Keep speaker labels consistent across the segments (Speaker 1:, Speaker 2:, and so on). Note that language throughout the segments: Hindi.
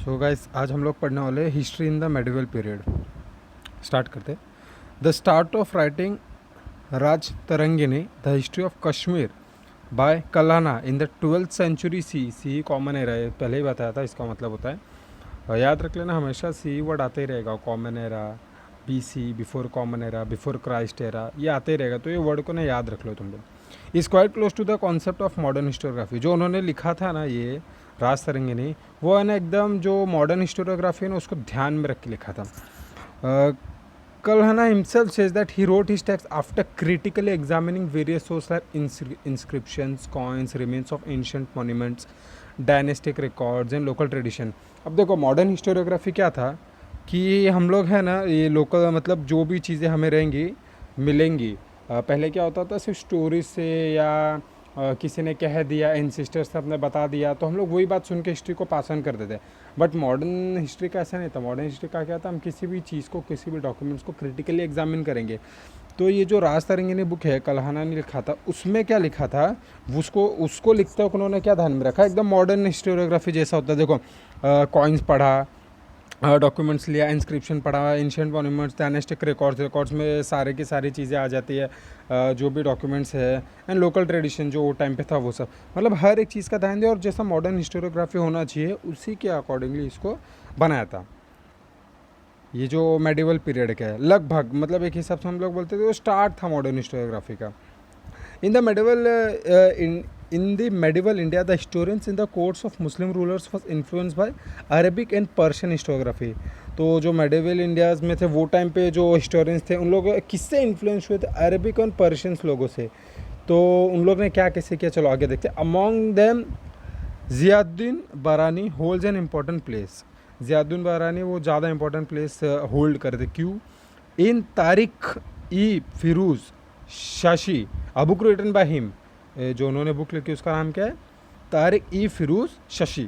Speaker 1: सो गाइस आज हम लोग पढ़ने वाले history in the medieval period. Start करते। The start of writing Rajatarangini the history of Kashmir by Kalhana in the 12th century. C common era है, पहले ही बताया था इसका मतलब होता है। याद रख लेना, हमेशा सी वर्ड आते ही रहेगा। Common era, BC, before common era, before Christ era, ये आते ही रहेगा। तो ये वर्ड को ना याद रख लो तुम लोग। Is quite close to the concept of modern histography. जो उन्होंने लिखा था ना ये राज तरंगिनी, वो है ना एकदम जो मॉडर्न हिस्टोरियोग्राफी है ना उसको ध्यान में रख के लिखा था। Kalhana himself says that he wrote his text after critically examining various sources like inscriptions, coins, remains of ancient monuments, dynastic records and local tradition. अब देखो मॉडर्न हिस्टोरियोग्राफी क्या था कि हम लोग है ना ये लोकल मतलब जो भी चीज़ें हमें रहेंगी मिलेंगी। पहले क्या होता था सिर्फ स्टोरीज से या किसी ने कह दिया, एंसिस्टर्स ने अपने बता दिया, तो हम लोग वही बात सुन के हिस्ट्री को पास ऑन कर देते। बट मॉडर्न हिस्ट्री का ऐसा नहीं था। मॉडर्न हिस्ट्री का क्या था, हम किसी भी चीज़ को, किसी भी डॉक्यूमेंट्स को क्रिटिकली एग्जामिन करेंगे। तो ये जो राज तरंगिनी बुक है कल्हाना ने लिखा था, उसमें क्या लिखा था उसको लिखते वक्त उन्होंने क्या ध्यान में रखा, एकदम मॉडर्न हिस्टोरियोग्राफी जैसा होता है। देखो कॉइन्स पढ़ा, डॉक्यूमेंट्स लिया, इंस्क्रिप्शन पढ़ा, एंशियंट मॉन्यूमेंट्स, डायनेस्टिक रिकॉर्ड्स में सारे की सारी चीज़ें आ जाती है, जो भी डॉक्यूमेंट्स है, एंड लोकल ट्रेडिशन जो वो टाइम पे था वो सब, मतलब हर एक चीज़ का ध्यान दिया। और जैसा मॉडर्न हिस्टोरियोग्राफी होना चाहिए उसी के अकॉर्डिंगली इसको बनाया था। ये जो मेडिवल पीरियड का है लगभग, मतलब एक हिसाब से हम लोग बोलते थे वो स्टार्ट था मॉडर्न हिस्टोरियोग्राफी का। In the medieval India, the historians in the courts of Muslim rulers was influenced by Arabic and Persian historiography. तो जो मेडिवल इंडियाज में थे वो टाइम पे जो हिस्टोरियंस थे उन लोग किससे इन्फ्लुएंस हुए थे, अरबिक और पर्शियंस लोगों से। तो उन लोग ने क्या कैसे किया, चलो आगे देखते हैं। Among them Ziauddin Barani holds an important place. Ziauddin Barani वो ज़्यादा इंपॉर्टेंट प्लेस होल्ड करते। क्यों? In Tarikh i Firuz Shahi, a book written by him. जो उन्होंने बुक लिखी उसका नाम क्या है, Tarikh i Firuz Shahi.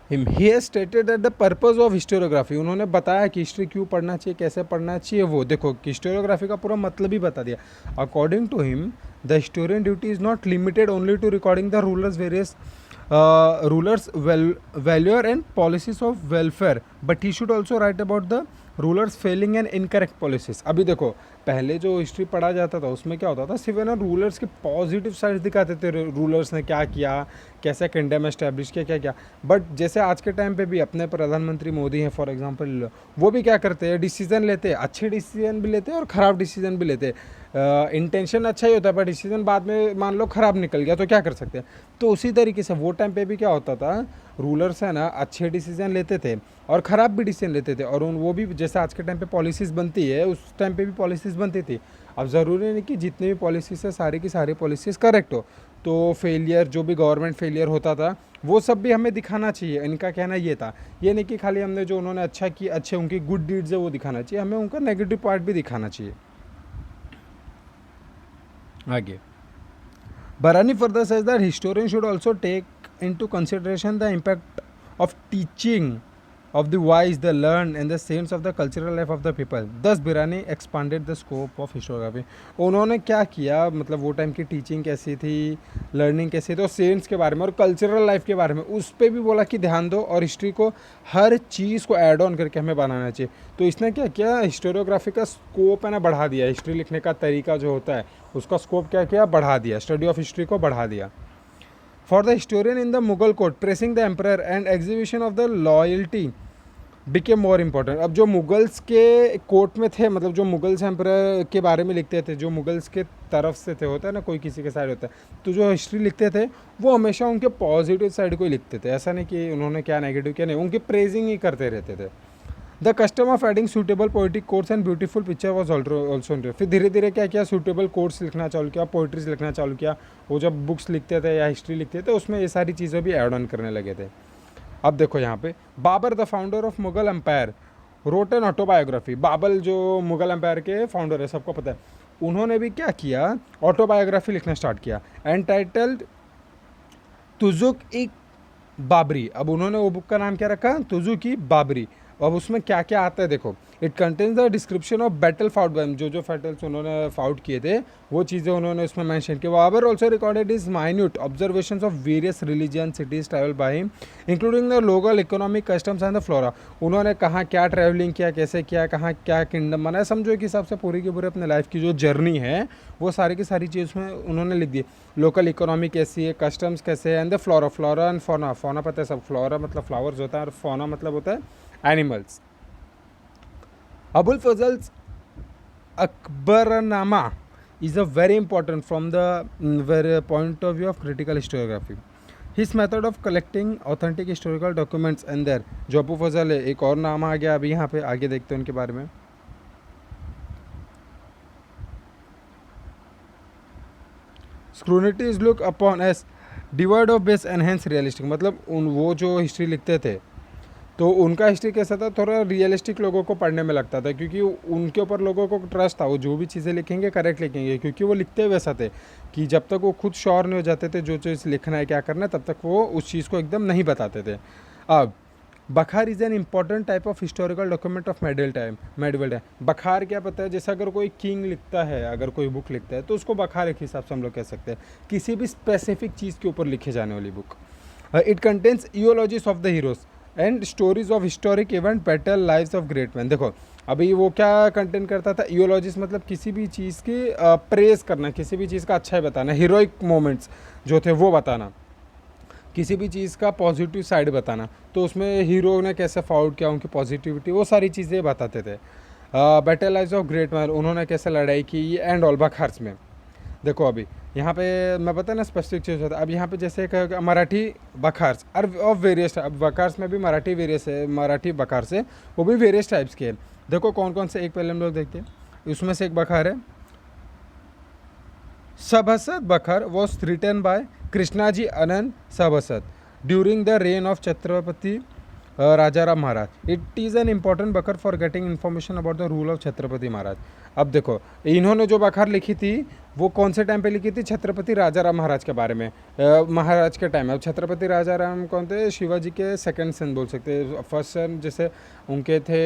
Speaker 1: Him he has stated that the purpose of historiography. उन्होंने बताया कि हिस्ट्री क्यों पढ़ना चाहिए, कैसे पढ़ना चाहिए। वो देखो हिस्टोरियोग्राफी का पूरा मतलब ही बता दिया। According to him the historian duty is not limited only to recording the rulers various rulers valour and policies of welfare, but he should also write about the rulers failing and incorrect policies. अभी देखो पहले जो हिस्ट्री पढ़ा जाता था उसमें क्या होता था, सिर्फ ना रूलर्स के पॉजिटिव साइड्स दिखाते थे, रूलर्स ने क्या किया, कैसे किंगडम एस्टैब्लिश किया, क्या क्या। बट जैसे आज के टाइम पे भी अपने प्रधानमंत्री मोदी हैं फॉर एग्जांपल, वो भी क्या करते हैं, डिसीजन लेते हैं, अच्छे डिसीजन भी लेते हैं और ख़राब डिसीजन भी लेते हैं। इंटेंशन अच्छा ही होता है पर डिसीजन बाद में मान लो ख़राब निकल गया तो क्या कर सकते हैं। तो उसी तरीके से वो टाइम पे भी क्या होता था, रूलर्स है ना अच्छे डिसीजन लेते थे और ख़राब भी डिसीजन लेते थे। और वो भी जैसे आज के टाइम पे पॉलिसीज़ बनती है उस टाइम पे भी पॉलिसीज़ बनती थी। अब ज़रूरी नहीं कि जितनी भी पॉलिसीज़ है सारी की सारी पॉलिसीज़ करेक्ट हो। तो फेलियर, जो भी गवर्नमेंट फेलियर होता था वो सब भी हमें दिखाना चाहिए। इनका कहना ये था, ये नहीं कि खाली हमने जो उन्होंने अच्छा किया, अच्छे उनकी गुड डीड्स है वो दिखाना चाहिए, हमें उनका नेगेटिव पार्ट भी दिखाना चाहिए। आगे Barani further says that historians should also take into consideration the impact of teaching of the wise, the learned, and the saints of the cultural life of the people. Thus, Birani expanded the scope of historiography. उन्होंने क्या किया, मतलब वो टाइम की टीचिंग कैसी थी, लर्निंग कैसी थी, और सेंट्स के बारे में और कल्चरल लाइफ के बारे में उस पर भी बोला कि ध्यान दो और हिस्ट्री को हर चीज़ को ऐड ऑन करके हमें बनाना चाहिए। तो इसने क्या किया, हिस्टोरियोग्राफी का स्कोप है ना बढ़ा दिया। हिस्ट्री लिखने का तरीका जो होता है उसका स्कोप क्या किया, बढ़ा दिया। स्टडी ऑफ हिस्ट्री को बढ़ा दिया। For the historian in the Mughal court tracing the emperor and exhibition of the loyalty became more important. अब जो मुगल्स के कोर्ट में थे, मतलब जो मुगल्स एम्परर के बारे में लिखते थे, जो मुगल्स के तरफ से थे, होता है ना कोई किसी के साइड होता है, तो जो हिस्ट्री लिखते थे वो हमेशा उनके पॉजिटिव साइड को ही लिखते थे। ऐसा नहीं कि उन्होंने क्या नेगेटिव क्या, नहीं, उनकी प्रेजिंग ही करते रहते थे। The custom of adding suitable poetic course and beautiful picture was also introduced. फिर धीरे धीरे क्या किया, सूटेबल कोर्स लिखना चालू किया, पोइट्रीज लिखना चालू किया। वो जब बुक्स लिखते थे या हिस्ट्री लिखते थे उसमें ये सारी चीज़ें भी ऐड ऑन करने लगे थे। अब देखो यहाँ पे Babur the founder of Mughal empire wrote an autobiography. Babur जो मुगल एम्पायर के फाउंडर है, सबको पता है, उन्होंने भी क्या किया, ऑटोबायोग्राफी लिखना स्टार्ट किया, एंटाइटल्ड तुजुक ई बाबरी। अब उन्होंने वो बुक का नाम क्या रखा, तुजुक ई बाबरी। अब उसमें क्या क्या आता है देखो, it contains the description of battle fought by, जो बैटल्स उन्होंने फाउट किए थे वो चीज़ें उन्होंने उसमें मेंशन की। Babur also recorded is minute observations of various religion cities travel by him including the local economic customs and the flora. उन्होंने कहाँ क्या ट्रैवलिंग किया, कैसे किया, कहाँ क्या किंगडम बनाया, समझो एक हिसाब से पूरी की पूरी अपने लाइफ की जो जर्नी है वो सारी की सारी चीज़ में उन्होंने लिख दी। लोकल इकोनॉमी कैसी है, कस्टम्स कैसे है, and the flora and fauna. Fauna पता है सब, फ्लोरा मतलब फ्लावर्स होता है और फौना मतलब होता है animals. Abul Fazl's Akbarnama is a very important from the very point of view of critical historiography. His method of collecting authentic historical documents and there जो अबू फजल है, एक और नाम आ गया अभी यहाँ पे, आगे देखते हैं उनके बारे में। Scrutiny is looked upon as devoid of base and hence realistic, मतलब वो जो हिस्ट्री लिखते थे तो उनका हिस्ट्री कैसा था, थोड़ा रियलिस्टिक लोगों को पढ़ने में लगता था, क्योंकि उनके ऊपर लोगों को ट्रस्ट था, वो जो भी चीज़ें लिखेंगे करेक्ट लिखेंगे, क्योंकि वो लिखते वैसा थे कि जब तक वो खुद श्योर नहीं हो जाते थे जो चीज़ लिखना है क्या करना है, तब तक वो उस चीज़ को एकदम नहीं बताते थे। अब बखार is an important type of historical document of medieval time. बखार क्या पता है, जैसे अगर कोई किंग लिखता है, अगर कोई बुक लिखता है तो उसको बखार एक हिसाब से हम लोग कह सकते हैं, किसी भी स्पेसिफिक चीज़ के ऊपर लिखे जाने वाली book. It contains eulogies of the heroes and stories of historic event battle lives of great man. देखो अभी वो क्या कंटेंट करता था, इयोलॉजिस मतलब किसी भी चीज़ की प्रेज करना, किसी भी चीज़ का अच्छा ही बताना, हीरोइक मोमेंट्स जो थे वो बताना, किसी भी चीज़ का पॉजिटिव साइड बताना, तो उसमें हीरो ने कैसे फाउट किया, उनकी पॉजिटिविटी, वो सारी चीज़ें बताते थे। Battle lives of great man, उन्होंने कैसे लड़ाई की एंड ऑल बखार्स में। देखो अभी यहाँ पे मैं पता ना स्पेसिफिक चीज़ होता है, अब यहाँ पे जैसे मराठी बखार्स ऑफ वेरियस, अब बखार्स में भी मराठी वेरियस है, मराठी बखार्स है, वो भी वेरियस टाइप्स के हैं। देखो कौन कौन से, एक पहले हम लोग देखते हैं, उसमें से एक बखार है Sabhasad Bakhar was written by Krishnaji Anand Sabhasad during the reign of Chhatrapati Rajaram Maharaj. It is an important bakhar for getting information about the rule of Chhatrapati Maharaj. अब देखो इन्होंने जो बखार लिखी थी वो कौन से टाइम पे लिखी थी, छत्रपति राजाराम महाराज के बारे में, महाराज के टाइम में। अब छत्रपति राजाराम कौन थे, शिवाजी के सेकंड सन बोल सकते हैं, फर्स्ट सन जैसे उनके थे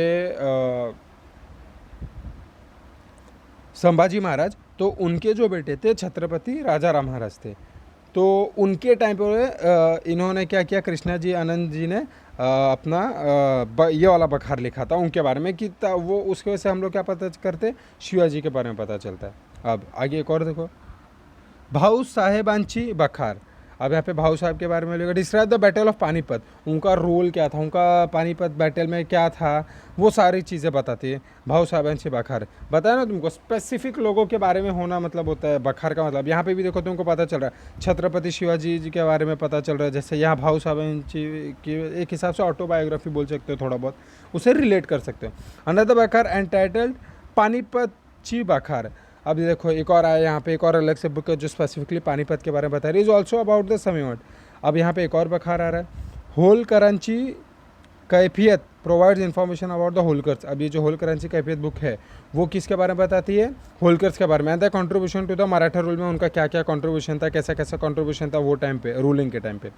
Speaker 1: संभाजी महाराज, तो उनके जो बेटे थे छत्रपति राजाराम महाराज थे। तो उनके टाइम पर इन्होंने क्या किया, कृष्णा जी आनंद जी ने अपना ये वाला बखार लिखा था उनके बारे में, कि वो उसकी वजह से हम लोग क्या पता करते, शिवाजी के बारे में पता चलता है। अब आगे एक और देखो, भाऊ साहेबांची बखार। अब यहाँ पे भाऊ साहब के बारे में लिखा, describe the battle of Panipat, उनका रोल क्या था, उनका पानीपत बैटल में क्या था, वो सारी चीज़ें बताती है। भाऊ साहेबांची बखार बताया ना तुमको, स्पेसिफिक लोगों के बारे में होना मतलब होता है बखार का मतलब। यहाँ पे भी देखो तुमको पता चल रहा है छत्रपति शिवाजी जी के बारे में पता चल रहा है, जैसे यहाँ भाऊ साहेबांची की एक हिसाब से ऑटोबायोग्राफी बोल सकते हो, थोड़ा बहुत उसे रिलेट कर सकते हो। अनदर बखार एंटाइटल्ड पानीपत ची बखार। अब देखो एक और आया यहाँ पे, एक और अलग से बुक है जो स्पेसिफिकली पानीपत के बारे में बता रही है, इज ऑल्सो अबाउट द समीवट। अब यहाँ पे एक और बखार आ रहा है, होल करांची कैफियत provides information about the Holkars. अब ये जो होल करांची कैफियत बुक है वो किसके बारे में बताती है, होलकर्स के बारे में। And the contribution to the Maratha rule में उनका क्या क्या कंट्रीब्यूशन था, कैसा कैसा कंट्रीब्यूशन था वो टाइम पे, रूलिंग के टाइम पे।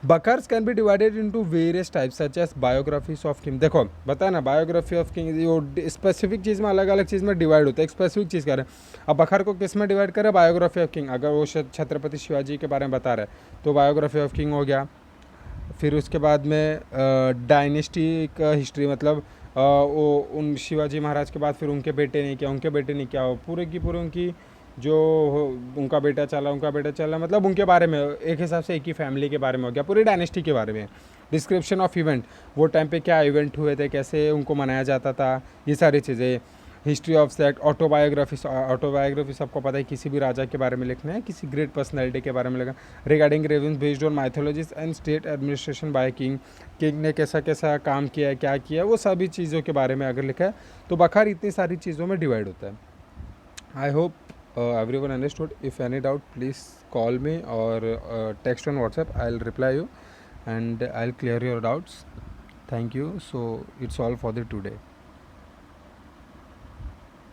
Speaker 1: Bakhars can be divided into various types such as biographies of king. देखो बताया ना, बायोग्राफी ऑफ किंग वो स्पेसिफिक चीज़ में अलग अलग चीज़ में डिवाइड होता है, एक स्पेसिफिक चीज़ कर रहे हैं। अब बखर को किस में डिवाइड करें, बायोग्राफी ऑफ किंग। अगर वो छत्रपति शिवाजी के बारे में बता रहे हैं तो बायोग्राफी ऑफ किंग हो गया। फिर उसके बाद में डायनेस्टी का हिस्ट्री, मतलब वो उन शिवाजी महाराज के बाद फिर उनके बेटे ने क्या, उनके बेटे ने क्या, पूरे की पूरे उनकी जो उनका बेटा चला, मतलब उनके बारे में एक हिसाब से एक ही फैमिली के बारे में हो गया, पूरी डायनेस्टी के बारे में। डिस्क्रिप्शन ऑफ इवेंट, वो टाइम पे क्या इवेंट हुए थे, कैसे उनको मनाया जाता था, ये सारी चीज़ें। हिस्ट्री ऑफ सेक्ट, ऑटोबायोग्राफी सबको पता है, किसी भी राजा के बारे में लिखना है, किसी ग्रेट पर्सनैलिटी के बारे में लिखना। Regarding revenues based on mythologies and state administration by king, king ने कैसा कैसा काम किया है, क्या किया, वो सभी चीज़ों के बारे में अगर लिखा है तो बखार इतनी सारी चीज़ों में डिवाइड होता है। I hope everyone understood. If any doubt, please call me or text on WhatsApp. I'll reply you and I'll clear your doubts. Thank you. So it's all for the today.